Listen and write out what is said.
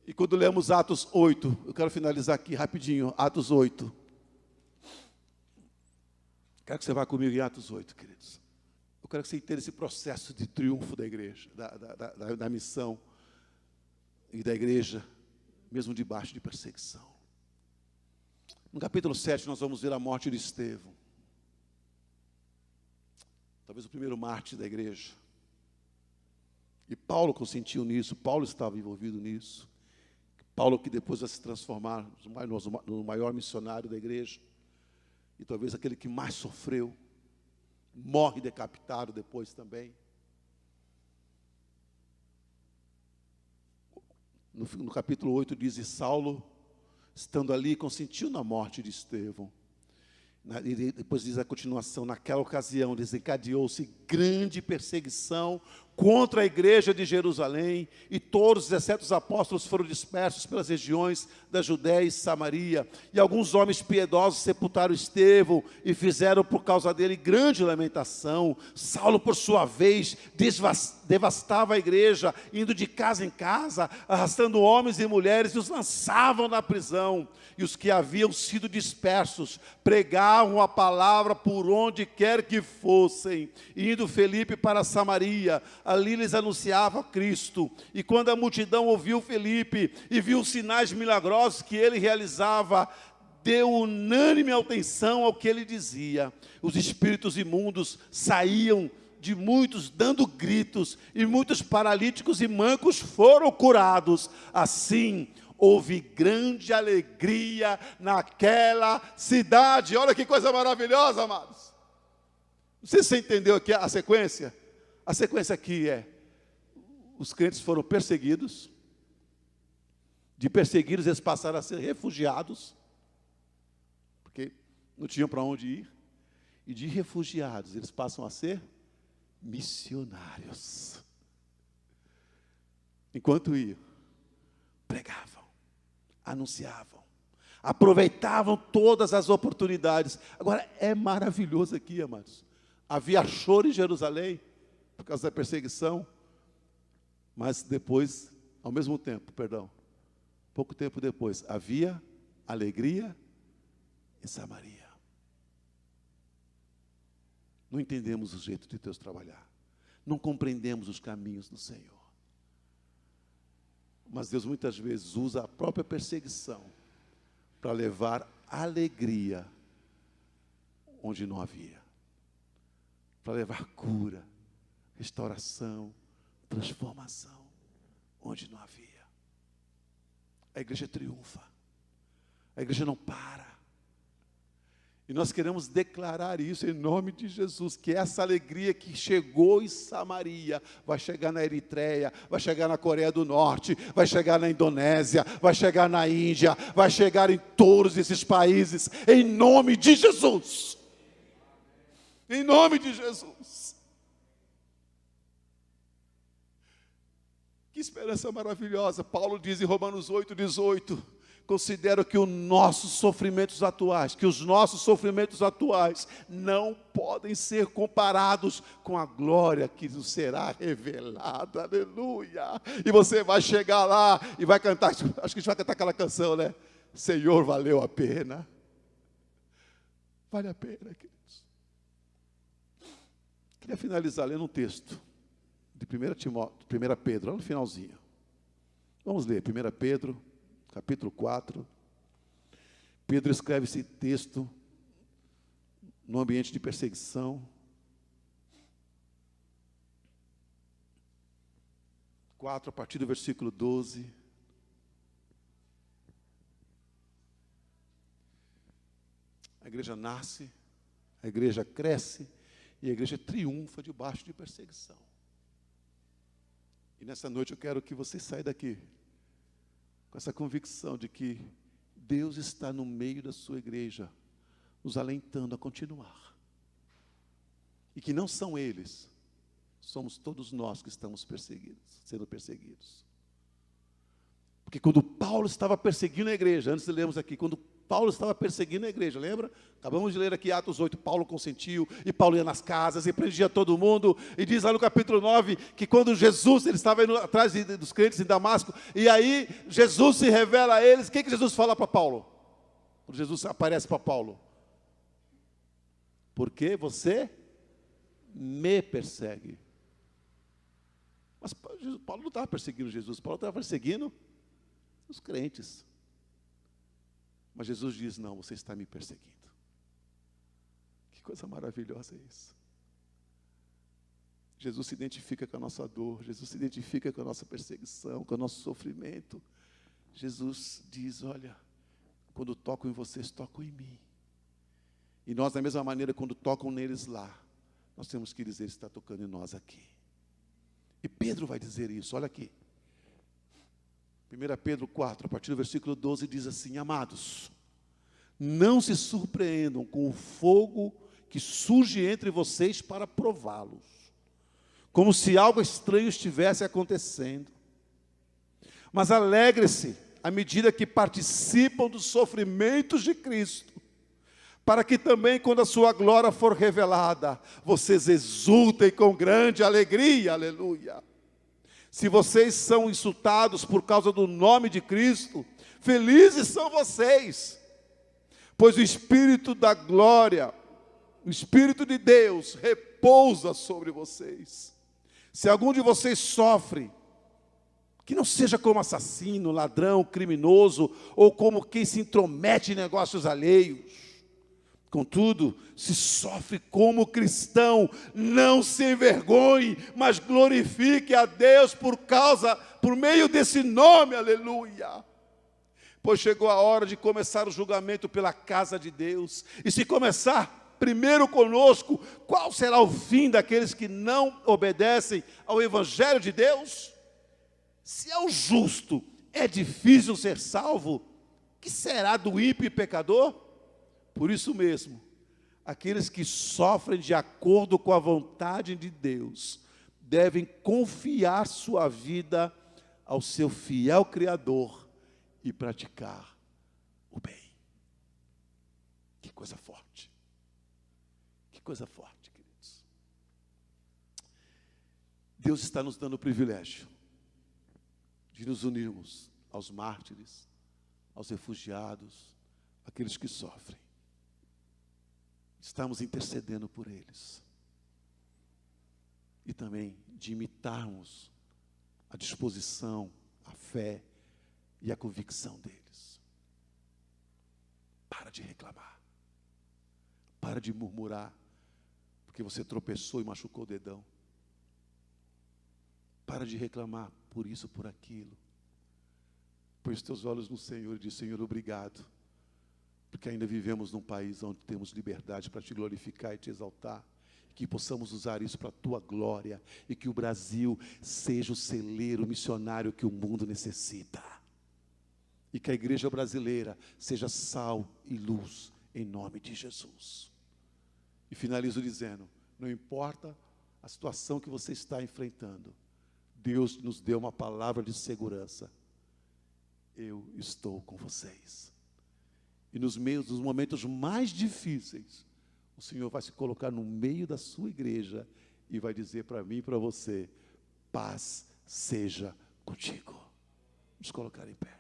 E quando lemos Atos 8, eu quero finalizar aqui rapidinho, Atos 8. Quero que você vá comigo em Atos 8, queridos. Eu quero que você entenda esse processo de triunfo da igreja, da missão e da igreja, mesmo debaixo de perseguição. No capítulo 7, nós vamos ver a morte de Estevão. Talvez o primeiro mártir da igreja. E Paulo consentiu nisso, Paulo estava envolvido nisso. Paulo que depois vai se transformar no maior missionário da igreja. E talvez aquele que mais sofreu. Morre decapitado depois também. No capítulo 8 diz, e Saulo, estando ali, consentiu na morte de Estevão. E depois diz a continuação, naquela ocasião desencadeou-se grande perseguição contra a igreja de Jerusalém, e todos, exceto os apóstolos, foram dispersos pelas regiões da Judéia e Samaria, e alguns homens piedosos sepultaram Estevão, e fizeram por causa dele grande lamentação. Saulo, por sua vez, devastava a igreja, indo de casa em casa, arrastando homens e mulheres, e os lançavam na prisão, e os que haviam sido dispersos, pregavam a palavra por onde quer que fossem, e indo Felipe para Samaria, ali lhes anunciava Cristo. E quando a multidão ouviu Felipe e viu os sinais milagrosos que ele realizava, deu unânime atenção ao que ele dizia. Os espíritos imundos saíam de muitos dando gritos, e muitos paralíticos e mancos foram curados. Assim, houve grande alegria naquela cidade. Olha que coisa maravilhosa, amados. Não sei se você entendeu aqui a sequência. A sequência aqui é, os crentes foram perseguidos, de perseguidos eles passaram a ser refugiados, porque não tinham para onde ir, e de refugiados eles passam a ser missionários. Enquanto iam, pregavam, anunciavam, aproveitavam todas as oportunidades. Agora, é maravilhoso aqui, amados. Havia choro em Jerusalém, por causa da perseguição, mas depois, ao mesmo tempo, pouco tempo depois, havia alegria em Samaria. Não entendemos o jeito de Deus trabalhar, não compreendemos os caminhos do Senhor, mas Deus muitas vezes usa a própria perseguição para levar alegria onde não havia, para levar cura, restauração, transformação, onde não havia. A igreja triunfa, a igreja não para, e nós queremos declarar isso em nome de Jesus, que essa alegria que chegou em Samaria, vai chegar na Eritreia, vai chegar na Coreia do Norte, vai chegar na Indonésia, vai chegar na Índia, vai chegar em todos esses países, em nome de Jesus, em nome de Jesus. Que esperança maravilhosa. Paulo diz em Romanos 8:18, considero que os nossos sofrimentos atuais não podem ser comparados com a glória que nos será revelada. Aleluia. E você vai chegar lá e vai cantar, acho que a gente vai cantar aquela canção, né? Senhor, valeu a pena. Vale a pena, queridos. Queria finalizar lendo um texto de 1 Pedro, lá no finalzinho. Vamos ler 1 Pedro, capítulo 4. Pedro escreve esse texto no ambiente de perseguição. 4, a partir do versículo 12. A igreja nasce, a igreja cresce, e a igreja triunfa debaixo de perseguição. E nessa noite eu quero que você saia daqui com essa convicção de que Deus está no meio da sua igreja, nos alentando a continuar. E que não são eles, somos todos nós que estamos perseguidos, sendo perseguidos. Porque quando Paulo estava perseguindo a igreja, antes de lermos aqui, quando Paulo estava perseguindo a igreja, lembra? Acabamos de ler aqui Atos 8, Paulo consentiu, e Paulo ia nas casas, e prendia todo mundo, e diz lá no capítulo 9, que quando Jesus, ele estava indo atrás dos crentes em Damasco, e aí Jesus se revela a eles, o que Jesus fala para Paulo? Quando Jesus aparece para Paulo: porque você me persegue. Mas Paulo não estava perseguindo Jesus, Paulo estava perseguindo os crentes. Mas Jesus diz: não, você está me perseguindo. Que coisa maravilhosa é isso. Jesus se identifica com a nossa dor, Jesus se identifica com a nossa perseguição, com o nosso sofrimento. Jesus diz: olha, quando tocam em vocês, tocam em mim. E nós, da mesma maneira, quando tocam neles lá, nós temos que dizer: está tocando em nós aqui. E Pedro vai dizer isso, olha aqui. 1 Pedro 4, a partir do versículo 12, diz assim: amados, não se surpreendam com o fogo que surge entre vocês para prová-los, como se algo estranho estivesse acontecendo. Mas alegre-se à medida que participam dos sofrimentos de Cristo, para que também, quando a sua glória for revelada, vocês exultem com grande alegria, aleluia. Se vocês são insultados por causa do nome de Cristo, felizes são vocês, pois o Espírito da glória, o Espírito de Deus, repousa sobre vocês. Se algum de vocês sofre, que não seja como assassino, ladrão, criminoso, ou como quem se intromete em negócios alheios. Contudo, se sofre como cristão, não se envergonhe, mas glorifique a Deus por meio desse nome, aleluia. Pois chegou a hora de começar o julgamento pela casa de Deus. E se começar primeiro conosco, qual será o fim daqueles que não obedecem ao Evangelho de Deus? Se ao justo é difícil ser salvo, que será do ímpio e pecador? Por isso mesmo, aqueles que sofrem de acordo com a vontade de Deus, devem confiar sua vida ao seu fiel Criador e praticar o bem. Que coisa forte. Que coisa forte, queridos. Deus está nos dando o privilégio de nos unirmos aos mártires, aos refugiados, àqueles que sofrem. Estamos intercedendo por eles. E também de imitarmos a disposição, a fé e a convicção deles. Para de reclamar. Para de murmurar, porque você tropeçou e machucou o dedão. Para de reclamar por isso, por aquilo. Põe os teus olhos no Senhor e diz: Senhor, obrigado. Porque ainda vivemos num país onde temos liberdade para te glorificar e te exaltar. Que possamos usar isso para a tua glória. E que o Brasil seja o celeiro missionário que o mundo necessita. E que a igreja brasileira seja sal e luz em nome de Jesus. E finalizo dizendo: não importa a situação que você está enfrentando, Deus nos deu uma palavra de segurança. Eu estou com vocês. E nos momentos mais difíceis, o Senhor vai se colocar no meio da sua igreja e vai dizer para mim e para você: paz seja contigo. Vamos colocar em pé.